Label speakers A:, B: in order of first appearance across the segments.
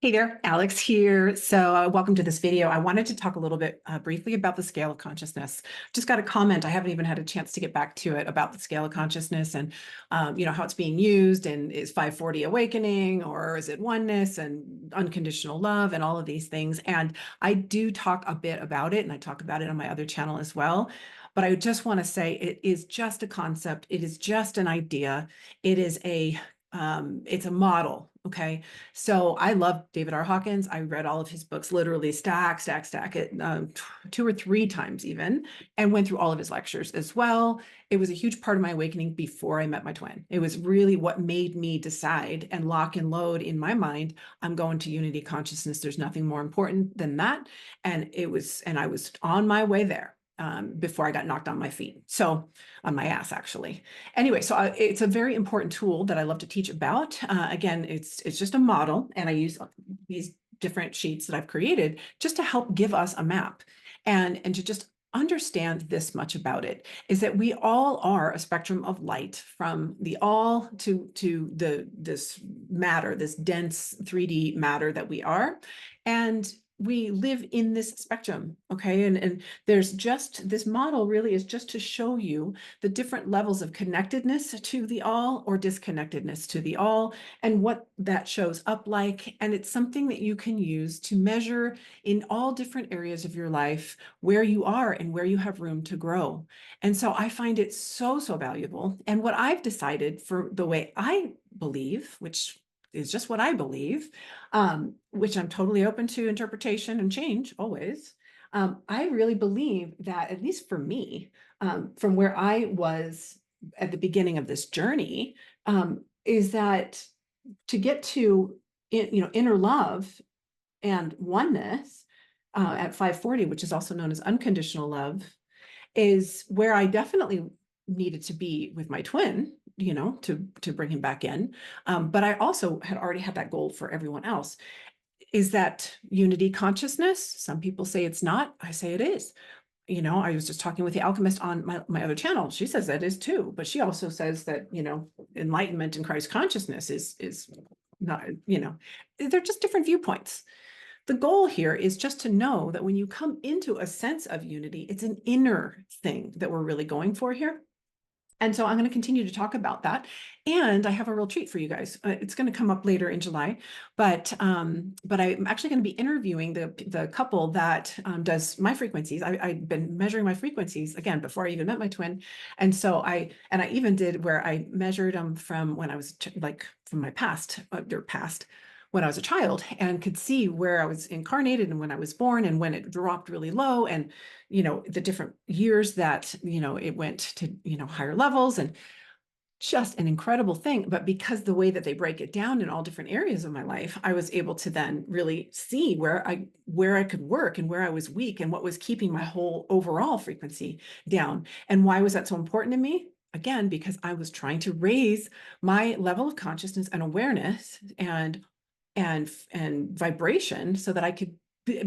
A: Hey there, Alex here. So welcome to this video. I wanted to talk a little bit briefly about the scale of consciousness. Just got a comment. I haven't even had a chance to get back to it about the scale of consciousness and how it's being used, and is 540 awakening, or is it oneness and unconditional love and all of these things. And I do talk a bit about it, and I talk about it on my other channel as well. But I just want to say it is just a concept. It is just an idea. It is it's a model. Okay. So I love David R. Hawkins. I read all of his books, literally stack it, 2 or 3 times even, and went through all of his lectures as well. It was a huge part of my awakening before I met my twin. It was really what made me decide and lock and load in my mind, I'm going to unity consciousness. There's nothing more important than that. And I was on my way there. Before I got knocked on my feet. So on my ass, actually. Anyway, so it's a very important tool that I love to teach about. Again, it's just a model, and I use these different sheets that I've created just to help give us a map and to just understand this much about it, is that we all are a spectrum of light, from the all to this matter, this dense 3D matter that we are. And we live in this spectrum, okay? And there's just, this model really is just to show you the different levels of connectedness to the all or disconnectedness to the all, and what that shows up like. And it's something that you can use to measure in all different areas of your life where you are and where you have room to grow. And so I find it so valuable. And what I've decided, for the way I believe, which is just what I believe, which I'm totally open to interpretation and change always. I really believe that, at least for me, from where I was at the beginning of this journey, is that to get to inner love and oneness at 540, which is also known as unconditional love, is where I definitely needed to be with my twin, to bring him back in. But I also had already had that goal for everyone else. Is that unity consciousness? Some people say it's not. I say it is. I was just talking with the alchemist on my other channel. She says that is too, but she also says that, enlightenment and Christ consciousness is not, they're just different viewpoints. The goal here is just to know that when you come into a sense of unity, it's an inner thing that we're really going for here. And so I'm going to continue to talk about that. And I have a real treat for you guys. It's going to come up later in July, but I'm actually going to be interviewing the couple that does my frequencies. I've been measuring my frequencies again before I even met my twin. And so I even did where I measured them from when I was from my past, when I was a child, and could see where I was incarnated and when I was born and when it dropped really low, and, the different years that, it went to, higher levels, and just an incredible thing. But because the way that they break it down in all different areas of my life, I was able to then really see where I could work and where I was weak and what was keeping my whole overall frequency down. And why was that so important to me? Again, because I was trying to raise my level of consciousness and awareness and vibration, so that I could,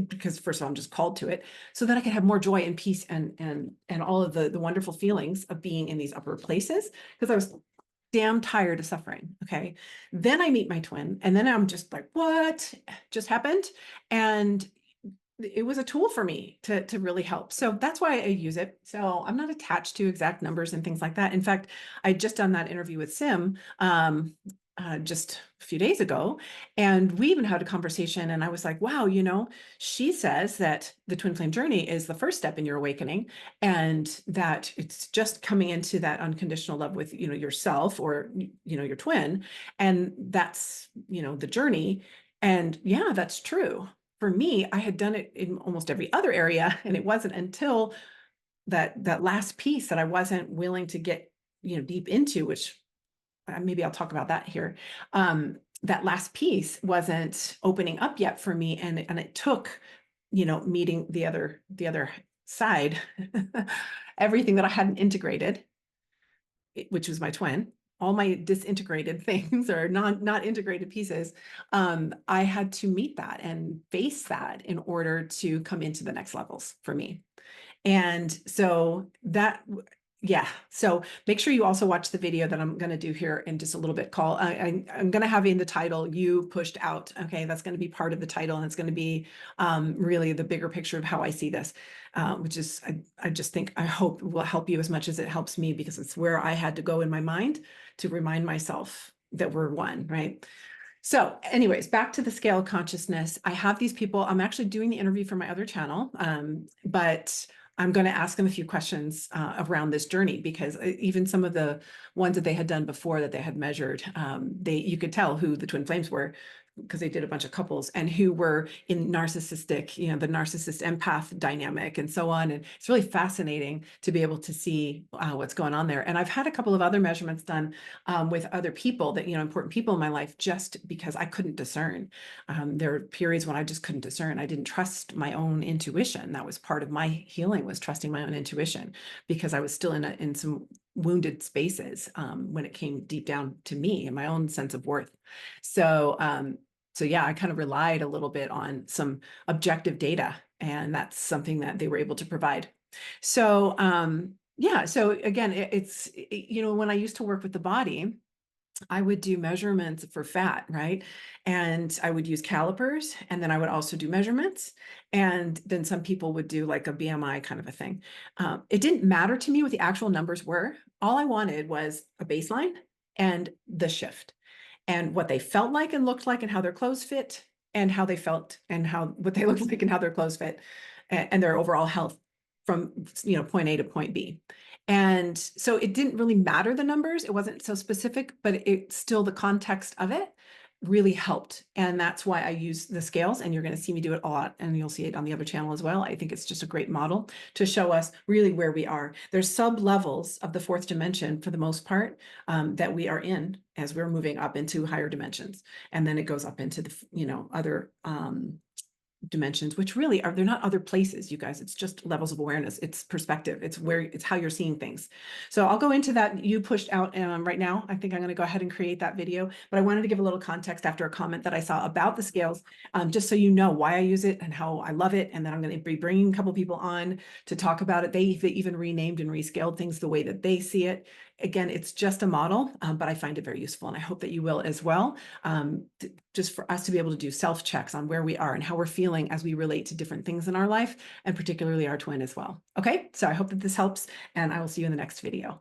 A: because first of all, I'm just called to it, so that I could have more joy and peace and all of the wonderful feelings of being in these upper places, because I was damn tired of suffering. Okay. Then I meet my twin, and then I'm just like, what just happened? And it was a tool for me to really help. So that's why I use it. So I'm not attached to exact numbers and things like that. In fact, I just done that interview with Sim just a few days ago, and we even had a conversation, and I was like, wow, she says that the twin flame journey is the first step in your awakening, and that it's just coming into that unconditional love with, yourself, or, your twin. And that's, the journey. And yeah, that's true. For me, I had done it in almost every other area, and it wasn't until that last piece that I wasn't willing to get, deep into, which maybe I'll talk about that here. That last piece wasn't opening up yet for me. And it took, meeting the other side, everything that I hadn't integrated, which was my twin, all my disintegrated things, or not integrated pieces. I had to meet that and face that in order to come into the next levels for me. And so that, Yeah. So make sure you also watch the video that I'm going to do here in just a little bit called, I'm going to have in the title, You Pushed Out. Okay. That's going to be part of the title. And it's going to be really the bigger picture of how I see this, which is, I just think, I hope will help you as much as it helps me, because it's where I had to go in my mind to remind myself that we're one, right? So anyways, back to the scale of consciousness. I have these people, I'm actually doing the interview for my other channel, but I'm going to ask them a few questions around this journey, because even some of the ones that they had done before that they had measured, you could tell who the twin flames were, because they did a bunch of couples, and who were in narcissistic, the narcissist empath dynamic and so on. And it's really fascinating to be able to see what's going on there. And I've had a couple of other measurements done with other people that, important people in my life, just because I couldn't discern. There were periods when I just couldn't discern. I didn't trust my own intuition. That was part of my healing, was trusting my own intuition, because I was still in some wounded spaces when it came deep down to me and my own sense of worth. So yeah, I kind of relied a little bit on some objective data, and that's something that they were able to provide. So yeah, so again, when I used to work with the body, I would do measurements for fat, right? And I would use calipers, and then I would also do measurements. And then some people would do like a BMI kind of a thing. It didn't matter to me what the actual numbers were. All I wanted was a baseline and the shift, and what they felt like and looked like, and how their clothes fit, and how they felt, and what they looked like, and how their clothes fit, and their overall health from point A to point B. And so it didn't really matter the numbers. It wasn't so specific, but it still, the context of it really helped. And that's why I use the scales, and you're going to see me do it a lot, and you'll see it on the other channel as well. I think it's just a great model to show us really where we are. There's sub levels of the fourth dimension for the most part that we are in as we're moving up into higher dimensions. And then it goes up into the, other dimensions, which really they're not other places, you guys. It's just levels of awareness. It's perspective. It's how you're seeing things. So I'll go into that. You pushed out right now. I think I'm going to go ahead and create that video, but I wanted to give a little context after a comment that I saw about the scales, just so you know why I use it and how I love it. And then I'm going to be bringing a couple people on to talk about it. They even renamed and rescaled things the way that they see it. Again, it's just a model, but I find it very useful, and I hope that you will as well, just for us to be able to do self-checks on where we are and how we're feeling as we relate to different things in our life, and particularly our twin as well. Okay, so I hope that this helps, and I will see you in the next video.